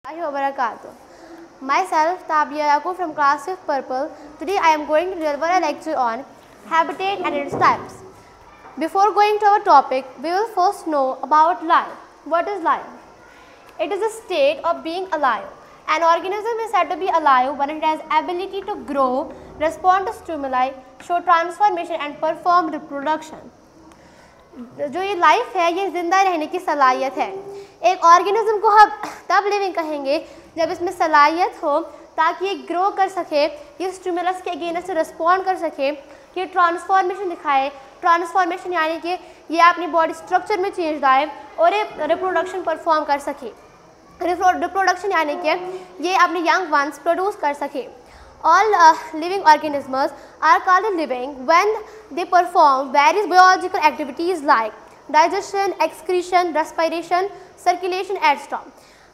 Wabarakatuh. Myself Tabia Yaqub from class 5 Purple. Today I am going to deliver a lecture on habitat and its types. Before going to our topic, we will first know about life. What is life? It is a state of being alive. An organism is said to be alive when it has ability to grow, respond to stimuli, show transformation and perform reproduction. जो ये life है ये जिंदा रहने की सलाहियत है. एक ऑर्गेनिज्म को हम तब लिविंग कहेंगे जब इसमें सलाहियत हो ताकि ये ग्रो कर सके, ये स्टिमुलस के अगेंस्ट रिस्पॉन्ड कर सके, ये ट्रांसफॉर्मेशन दिखाए. ट्रांसफॉर्मेशन यानी कि ये अपनी बॉडी स्ट्रक्चर में चेंज लाए और ये रिप्रोडक्शन परफॉर्म कर सके. रिप्रोडक्शन यानी कि ये अपने यंग वंस प्रोड्यूस कर सके. All living organisms are called living when they perform various biological activities like digestion, excretion, respiration, circulation, etc.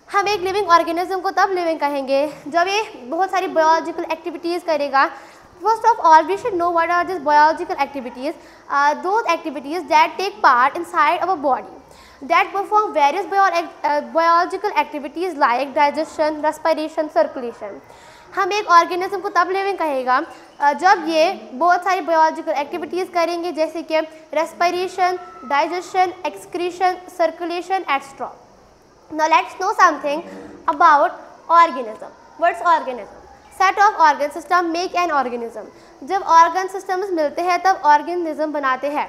हम एक लिविंग ऑर्गेनिज्म को तब लिविंग कहेंगे जब ये बहुत सारी बायोलॉजिकल एक्टिविटीज़ करेगा. First of all, we should know what are these biological activities. Those activities that take part inside our body that perform various biological activities like digestion, respiration, circulation. हम एक organism को तब living कहेगा जब ये बहुत सारी बायोलॉजिकल एक्टिविटीज़ करेंगे जैसे कि respiration, digestion, excretion, circulation extra. Now let's know something about organism. What's organism? Set of organ system make an organism. जब ऑर्गन सिस्टम्स मिलते हैं तब ऑर्गेनिज्म बनाते हैं.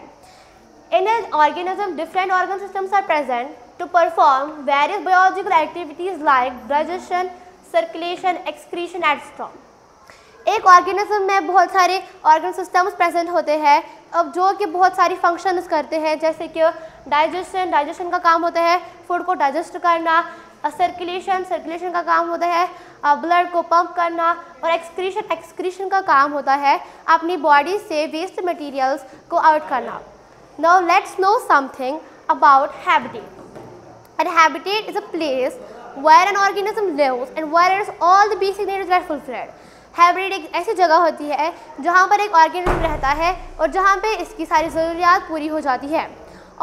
In an organism different organ systems are present to perform various biological activities like digestion, circulation, excretion extra. एक organism में बहुत सारे ऑर्गन सिस्टम्स प्रेजेंट होते हैं अब जो कि बहुत सारी फंक्शंस करते हैं जैसे कि डाइजेशन का काम होता है फूड को डाइजेस्ट करना. सर्कुलेशन का काम होता है ब्लड को पंप करना. और एक्सक्रीशन का काम होता है अपनी बॉडी से वेस्ट मटेरियल्स को आउट करना. Now let's know something about habitat. And habitat is a place where an organism lives and where its all the basic needs get fulfilled. Habitat एक ऐसी जगह होती है जहाँ पर एक ऑर्गेनिज्म रहता है और जहाँ पे इसकी सारी ज़रूरियात पूरी हो जाती है.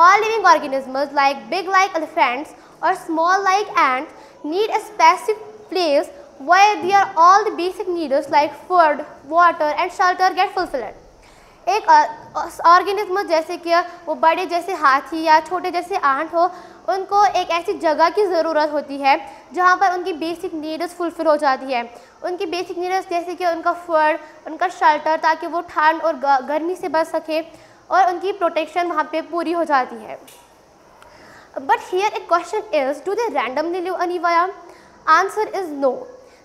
All living organisms like big like elephants or small like ants need a specific place where their all the basic needs like food, water and shelter get fulfilled. एक ऑर्गेनिज्म जैसे कि वो बड़े जैसे हाथी या छोटे जैसे आंट हो उनको एक ऐसी जगह की ज़रूरत होती है जहाँ पर उनकी बेसिक नीड्स फुलफिल हो जाती है. उनकी बेसिक नीड्स जैसे कि उनका फूड, उनका शेल्टर ताकि वो ठंड और गर्मी से बच सके और उनकी प्रोटेक्शन वहाँ पे पूरी हो जाती है. But here a question is do they randomly live anywhere? Answer is no.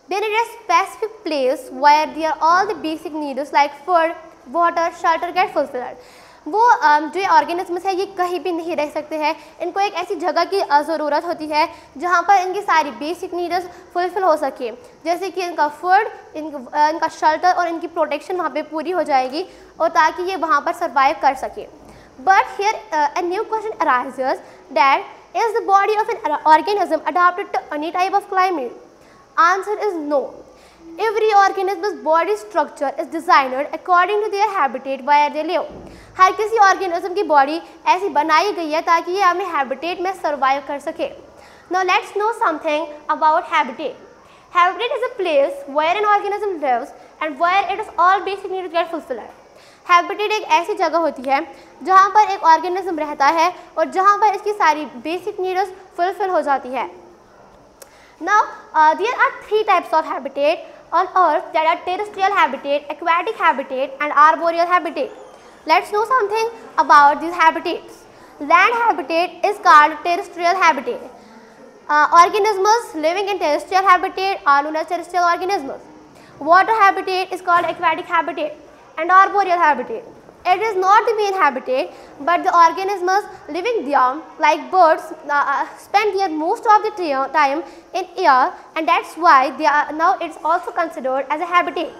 They need a specific place where there all the basic needs like food, water, shelter get fulfilled. वो जो organisms है ये कहीं भी नहीं रह सकते हैं. इनको एक ऐसी जगह की ज़रूरत होती है जहाँ पर इनकी सारी बेसिक नीड्स फुलफिल हो सके जैसे कि इनका फूड, इनका शेल्टर और इनकी प्रोटेक्शन वहाँ पे पूरी हो जाएगी और ताकि ये वहाँ पर सर्वाइव कर सके. But here a new question arises that is the body of an organism adopted to any type of climate? Answer is no. Every organism's body structure is designed according to their habitat where they live. हर किसी organism की body ऐसी बनाई गई है ताकि ये अपने habitat में सर्वाइव कर सके. Now let's know something about habitat. Habitat is a place where an organism lives and where its all basic needs get fulfilled. Habitat एक ऐसी जगह होती है जहाँ पर एक ऑर्गेनिज्म रहता है और जहाँ पर इसकी सारी बेसिक नीड्स फुलफिल हो जाती है. Now there are three types of habitat on earth that are terrestrial habitat, aquatic habitat and arboreal habitat. Let's know something about these habitats. Land habitat is called terrestrial habitat. Organisms living in terrestrial habitat are known as terrestrial organisms. Water habitat is called aquatic habitat and arboreal habitat. It is not the main habitat but the organisms living there like birds spend their most of the time in air and that's why they are now it's also considered as a habitat.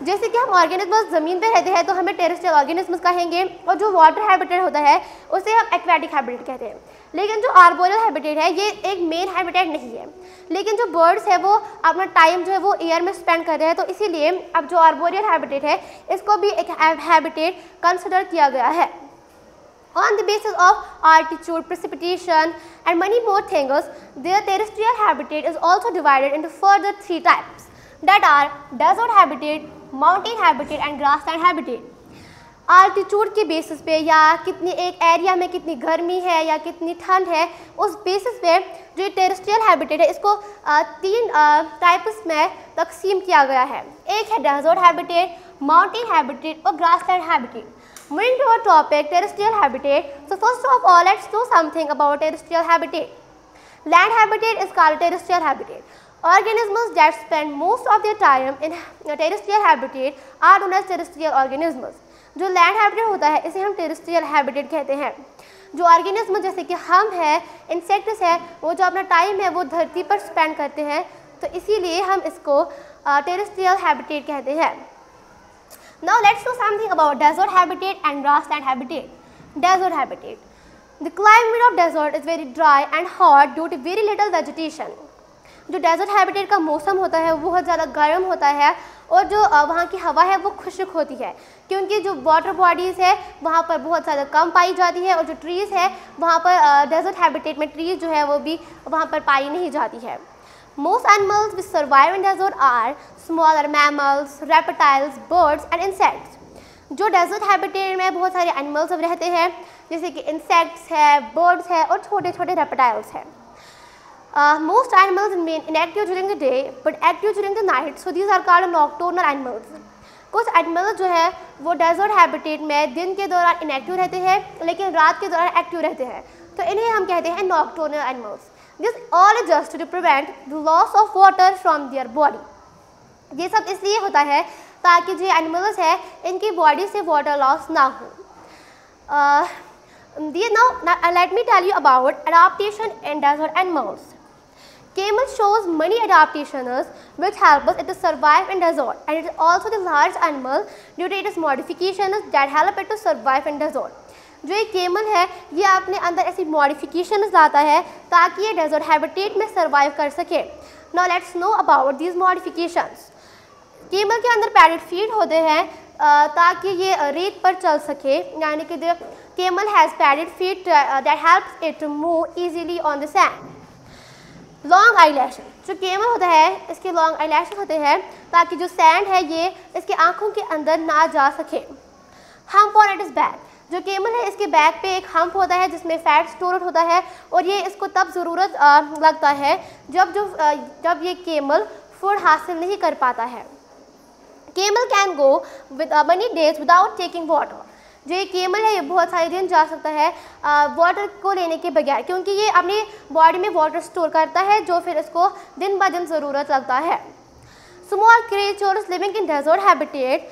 जैसे कि हम organisms ज़मीन पे रहते हैं तो हमें terrestrial organisms कहेंगे और जो वाटर हैबिटेट होता है उसे हम एक्वेटिक हैबिटेट कहते हैं. लेकिन जो आर्बोरियल हैबिटेट है ये एक मेन हैबिटेट नहीं है. लेकिन जो बर्ड्स है वो अपना टाइम जो है वो एयर में स्पेंड कर रहे हैं तो इसीलिए अब जो आर्बोरियल हैबिटेट है इसको भी एक हैबिटेट कंसिडर किया गया है. On the basis of altitude, precipitation and many more things, their terrestrial habitat is also divided into further 3 types, that are desert habitat, mountain habitat and grassland habitat. Altitude के basis पे या कितनी एक area में कितनी गर्मी है या कितनी ठंड है, उस बेसिस पे जो टेरेस्ट्रियल हैबिटेट है इसको 3 टाइप्स में तकसीम किया गया है. एक है डेजर्ट हैबिटेट, माउंटेन हैबिटेट और grassland habitat. Moving to our topic, terrestrial habitat. So first of all, let's know something about terrestrial habitat. Land habitat is called terrestrial habitat. Organisms that spend most of their time in terrestrial habitat are known as terrestrial organisms. जो land habitat होता है इसे हम terrestrial habitat कहते हैं. जो organism जैसे कि हम हैं, इंसेक्ट्स है, वो जो अपना टाइम है वो धरती पर स्पेंड करते हैं, तो इसीलिए हम इसको टेरेस्ट्रियल हैबिटेट कहते हैं. Now let's know something about desert habitat and grassland habitat. Desert habitat. The climate of desert is very dry and hot due to very little vegetation. जो डेजर्ट हैबिटेट का मौसम होता है वो बहुत ज़्यादा गर्म होता है और जो वहाँ की हवा है वो खुश्क होती है, क्योंकि जो वाटर बॉडीज़ है वहाँ पर बहुत ज़्यादा कम पाई जाती है और जो ट्रीज़ है वहाँ पर डेजर्ट हैबिटेट में ट्रीज़ जो है वो भी वहाँ पर पाई नहीं जाती है. Most animals which survive in desert are smaller mammals, reptiles, birds and insects. जो डेजर्ट हैबिटेट में बहुत सारे एनिमल्स अब रहते हैं जैसे कि इंसेक्ट्स है, बर्ड्स है और छोटे छोटे रेप्टाइल्स हैं. Most animals remain inactive during the day but active during the night, so these are called nocturnal animals. कुछ एनिमल्स जो है वो डेजर्ट हैबिटेट में दिन के दौरान इनएक्टिव रहते हैं लेकिन रात के दौरान एक्टिव रहते हैं, तो इन्हें हम कहते हैं nocturnal animals. This all is just to prevent the loss of water from their body. ये सब इसलिए होता है ताकि जो एनिमल्स है इनकी बॉडी से वाटर लॉस ना हो. Now let me tell you about adaptation in desert animals. Camel shows many adaptations which help us to survive in desert, and it is also the large animal due to its modifications that help it to survive in desert. जो ये camel है ये अपने अंदर ऐसी modifications लाता है ताकि ये डेजर्ट हैबिटेट में सर्वाइव कर सके. Now let's know about these modifications. Camel के अंदर पैडेड फीट होते हैं ताकि ये रेत पर चल सके, यानी कि the camel has padded feet that helps it to move easily on the sand. Long eyelashes. जो केमल होता है इसके लॉन्ग आईलैशेस होते हैं ताकि जो सैंड है ये इसके आँखों के अंदर ना जा सके. Hump on it is back. जो केमल है इसके बैक पे एक हम्प होता है जिसमें फैट स्टोर होता है और ये इसको तब ज़रूरत लगता है जब ये केमल फूड हासिल नहीं कर पाता है. Camel can go with money days without taking water. जो ये केमल है ये बहुत सारे दिन जा सकता है वाटर को लेने के बगैर, क्योंकि ये अपनी बॉडी में वाटर स्टोर करता है जो फिर इसको दिन ब दिन ज़रूरत लगता है. Small creatures living in desert habitat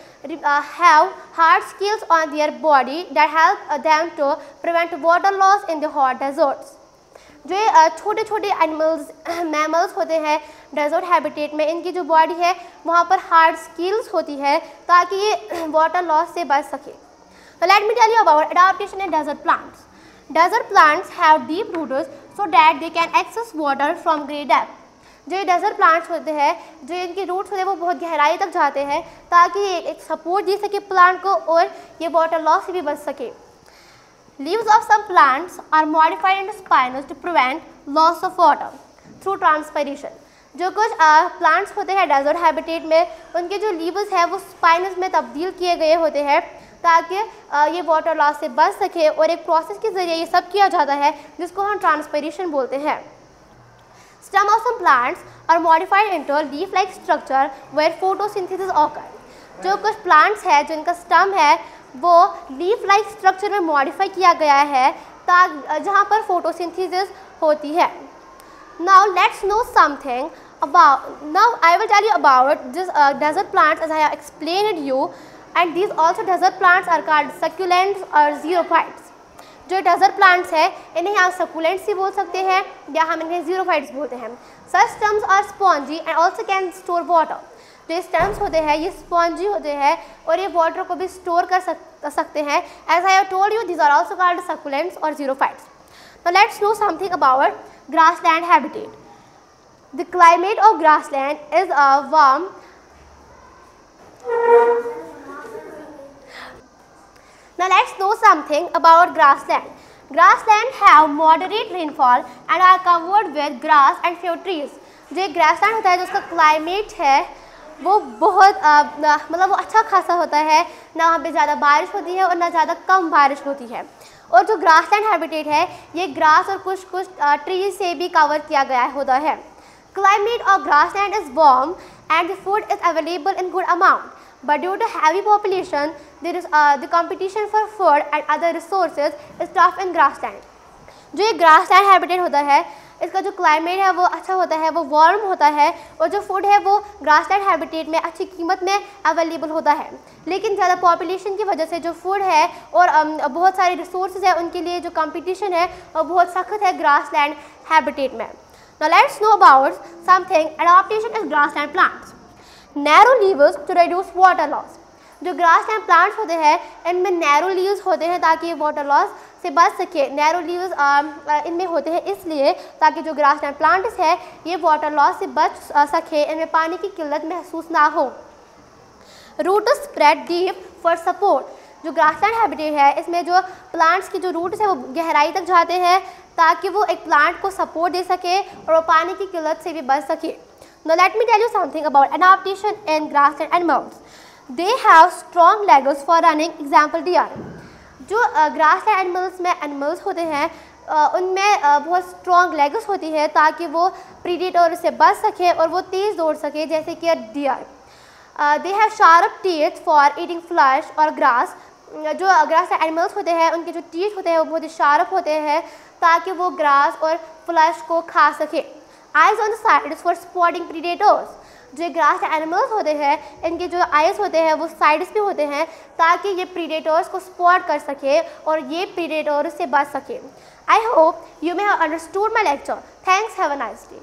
have hard scales on their body that help them to prevent water loss in the hot deserts. जो ये छोटे छोटे एनिमल्स मैमल्स होते हैं डेजर्ट हैबिटेट में, इनकी जो बॉडी है वहाँ पर हार्ड स्किल्स होती है ताकि ये वाटर लॉस से बच सके. Let me tell you about adaptation in desert plants. Desert plants have deep roots so that they can access water from great depth. जो ये डेजर्ट प्लांट्स होते हैं जो इनके रूट्स होते हैं वो बहुत गहराई तक जाते हैं ताकि ये एक सपोर्ट दे सके प्लांट को और ये वाटर लॉस से भी बच सके. Leaves of some plants are modified into spines to prevent loss of water through transpiration. जो कुछ प्लांट्स होते हैं डेजर्ट हैबिटेट में उनके जो लीव्स हैं वो स्पाइनस में तब्दील किए गए होते हैं ताकि ये वाटर लॉस से बच सके और एक प्रोसेस के ज़रिए ये सब किया जाता है जिसको हम ट्रांसपिरेशन बोलते हैं. Stem of some plants are modified into a leaf-like structure where photosynthesis occurs. जो कुछ प्लांट्स है जिनका स्टम है वो लीफ-like स्ट्रक्चर में मॉडिफाई किया गया है जहाँ पर फोटोसिंथेसिस होती है. Now let's know something about. Now I will tell you about this desert plants as I have explained you, and these also desert plants are called succulents or xerophytes. जो desert plants है इन्हें आप succulents भी बोल सकते हैं या हम इन्हें ज़ीरोफाइट्स बोलते हैं. Such stems are spongy and also can store water. जो स्टेम्स होते हैं ये स्पॉन्जी होते हैं और ये वाटर को भी स्टोर कर सकते हैं. As I have told you these are also called succulents और xerophytes. Now let's know something about grassland habitat. The climate of grassland is warm. Now let's know something about grassland. Grassland have moderate rainfall and are covered with grass and few trees. जो एक grassland होता है, जो उसका climate है वो बहुत मतलब वो अच्छा खासा होता है, ना वहाँ पे ज़्यादा बारिश होती है और ना ज़्यादा कम बारिश होती है। और जो ग्रासलैंड हैबिटेट है ये ग्रास और कुछ ट्रीज से भी कवर किया गया होता है। Climate of grassland is warm and the food is available in good amount, but due to heavy population there is the competition for food and other resources is tough in grassland. जो ये grassland habitat होता है इसका जो climate है वो अच्छा होता है, वो वार्म होता है और जो फूड है वो ग्रासलैंड हैबिटेट में अच्छी कीमत में अवेलेबल होता है। लेकिन ज़्यादा पॉपुलेशन की वजह से जो फूड है और बहुत सारे रिसोर्सेज है उनके लिए जो कंपटीशन है वो बहुत सख्त है ग्रासलैंड हैबिटेट में। Now let's know about something adaptation in grassland plants. Narrow leaves to reduce water loss. जो ग्रासलैंड प्लांट्स होते हैं इनमें नैरो लीव्स होते हैं ताकि वाटर लॉस से बच सके। नैरो लीव्स इनमें होते हैं इसलिए ताकि जो ग्रासलैंड प्लांट्स है ये वाटर लॉस से बच सके, इनमें पानी की किल्लत महसूस ना हो। Root spread deep for support. जो ग्रासलैंड हैबिटेट है इसमें जो प्लांट्स की जो रूट्स है वो गहराई तक जाते हैं ताकि वो एक प्लांट को सपोर्ट दे सके और वो पानी की किल्लत से भी बच सके। Now let me tell you something about adaptation in grassland animals. They have strong legs for running. Example deer. जो ग्रासलैंड एनिमल्स में एनिमल्स होते हैं उनमें बहुत स्ट्रॉन्ग लेग्स होती है ताकि वो प्रीडेटर से बच सके और वो तेज़ दौड़ सके, जैसे कि deer. They have sharp teeth for eating flesh और ग्रास। जो ग्रासलैंड एनिमल्स होते हैं उनके जो टीथ होते हैं वो बहुत ही शार्प होते हैं ताकि वो ग्रास और फ्लैश को खा सके। Eyes on the sides for spotting predators. जो ग्रासलैंड एनिमल्स होते हैं इनके जो आइज होते हैं वो साइड्स पे होते हैं ताकि ये प्रीडेटर्स को स्पॉट कर सके और ये प्रीडेटर्स से बच सके। I hope you may have understood my lecture. Thanks, have a nice day.